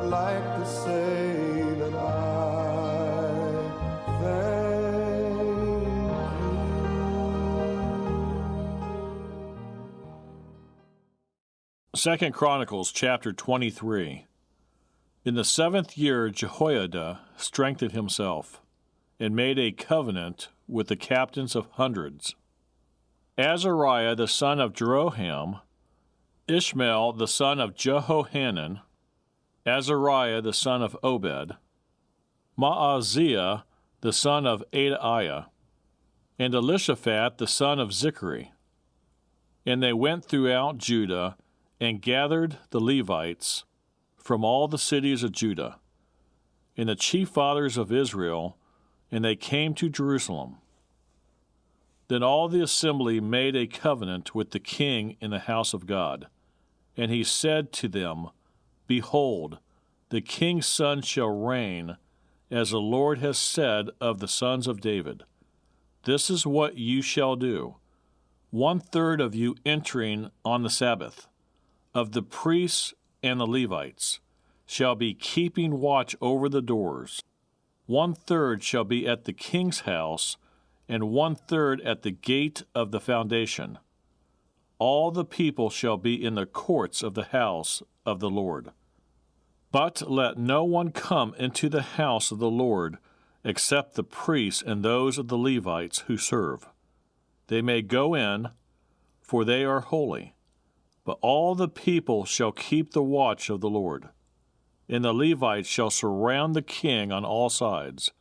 like to say that I thank you. 2 Chronicles chapter 23. In the 7th year Jehoiada strengthened himself, and made a covenant with the captains of hundreds. Azariah the son of Jeroham, Ishmael the son of Jehohanan, Azariah the son of Obed, Maaziah the son of Adaiah, and Elishaphat the son of Zichri. And they went throughout Judah, and gathered the Levites from all the cities of Judah, and the chief fathers of Israel, and they came to Jerusalem. Then all the assembly made a covenant with the king in the house of God. And he said to them, Behold, the king's son shall reign, as the Lord has said of the sons of David. This is what you shall do. 1/3 of you entering on the Sabbath, of the priests and the Levites, shall be keeping watch over the doors. 1/3 shall be at the king's house, and 1/3 at the gate of the foundation. All the people shall be in the courts of the house of the Lord. But let no one come into the house of the Lord except the priests and those of the Levites who serve. They may go in, for they are holy. But all the people shall keep the watch of the Lord. And the Levites shall surround the king on all sides,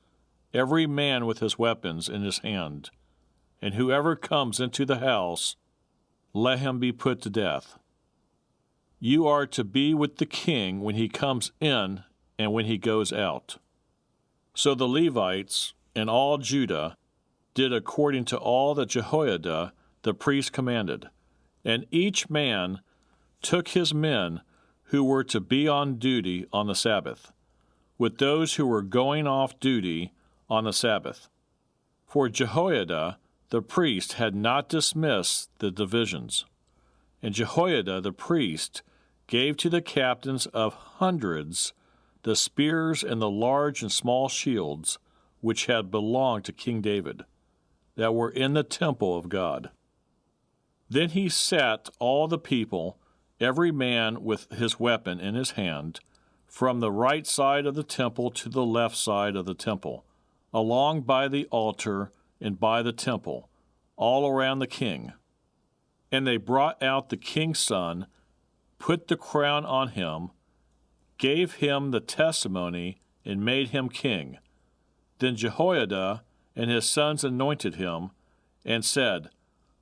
every man with his weapons in his hand. And whoever comes into the house, let him be put to death. You are to be with the king when he comes in and when he goes out. So the Levites and all Judah did according to all that Jehoiada the priest commanded, and each man took his men who were to be on duty on the Sabbath, with those who were going off duty on the Sabbath. For Jehoiada the priest had not dismissed the divisions. And Jehoiada the priest gave to the captains of hundreds the spears and the large and small shields which had belonged to King David, that were in the temple of God. Then he set all the people, every man with his weapon in his hand, from the right side of the temple to the left side of the temple, along by the altar and by the temple, all around the king. And they brought out the king's son, put the crown on him, gave him the testimony, and made him king. Then Jehoiada and his sons anointed him, and said,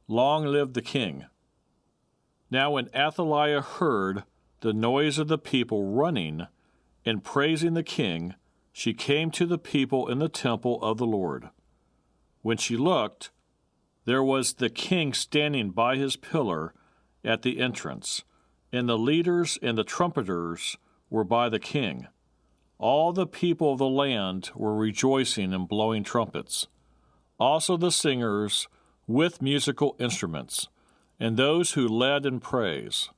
Long live the king. Now when Athaliah heard the noise of the people running and praising the king, she came to the people in the temple of the Lord. When she looked, there was the king standing by his pillar at the entrance, and the leaders and the trumpeters were by the king. All the people of the land were rejoicing and blowing trumpets, also the singers with musical instruments, and those who led in praise.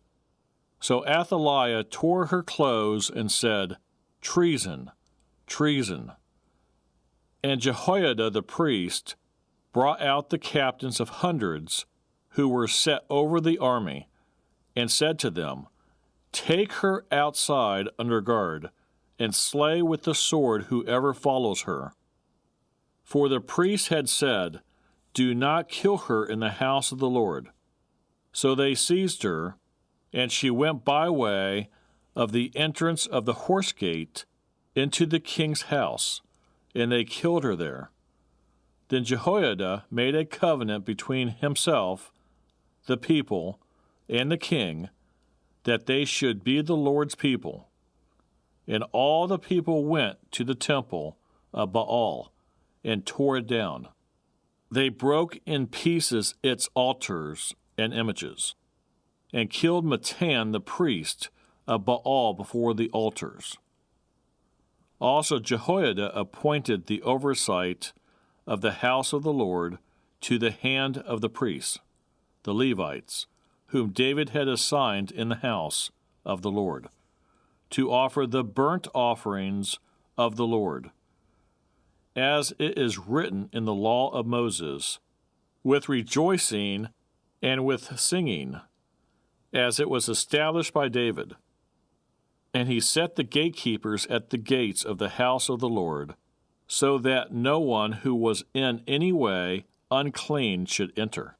So Athaliah tore her clothes and said, Treason, treason. And Jehoiada the priest brought out the captains of hundreds who were set over the army, and said to them, Take her outside under guard, and slay with the sword whoever follows her. For the priest had said, Do not kill her in the house of the Lord. So they seized her, and she went by way of the entrance of the horse gate into the king's house, and they killed her there. Then Jehoiada made a covenant between himself, the people, and the king, that they should be the Lord's people. And all the people went to the temple of Baal and tore it down. They broke in pieces its altars and images, and killed Mattan the priest of Baal before the altars. Also Jehoiada appointed the oversight of the house of the Lord to the hand of the priests, the Levites, whom David had assigned in the house of the Lord, to offer the burnt offerings of the Lord, as it is written in the law of Moses, with rejoicing and with singing, as it was established by David. And he set the gatekeepers at the gates of the house of the Lord, so that no one who was in any way unclean should enter.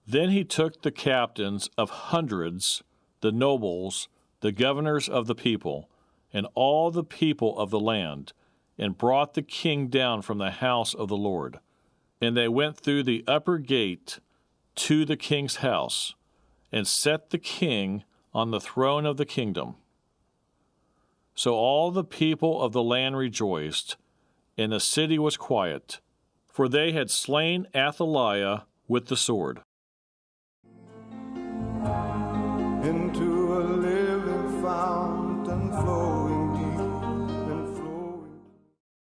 Then he took the captains of hundreds, the nobles, the governors of the people, and all the people of the land, and brought the king down from the house of the Lord. And they went through the upper gate to the king's house, and set the king on the throne of the kingdom. So all the people of the land rejoiced, and the city was quiet, for they had slain Athaliah with the sword. Into a living fountain